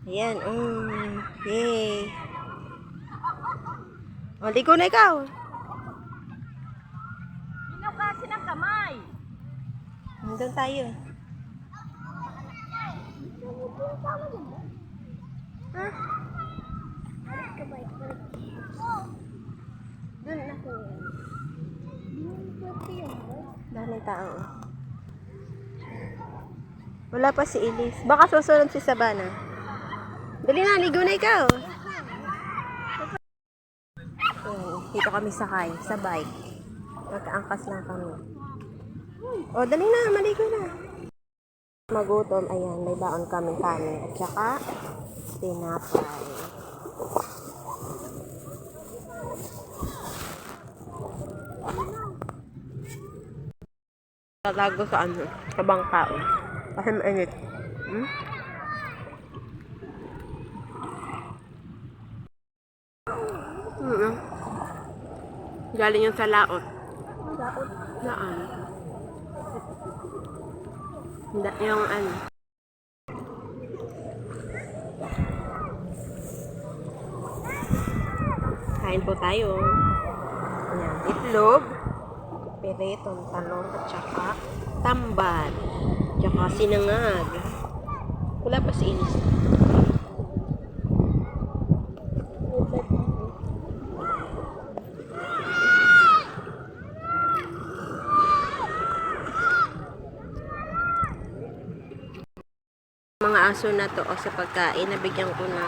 Ayan, yay. O, ligo na ikaw. Minaw kasi ng kamay. Nandun tayo. Ha? Doon ako. Daming tao. Wala pa si Elise. Baka susunod si Sabana. Dali na, ligo na ikaw. Dito kami sakay sa bike. Magkaangkas lang kami. O, dali na, maligo na. Magutom, ayan, may baon kami kanin. At saka, tinapay. Tatago sa sa bangka. Kasi mainit. Galing yung sa laot. Laot? Laan. Yung kain po tayo. Ayan, itlog, piritong talong, at saka tamban, tsaka sinangag. Wala pa si Inis. Mga aso na to o sa pagkain, nabigyan ko na.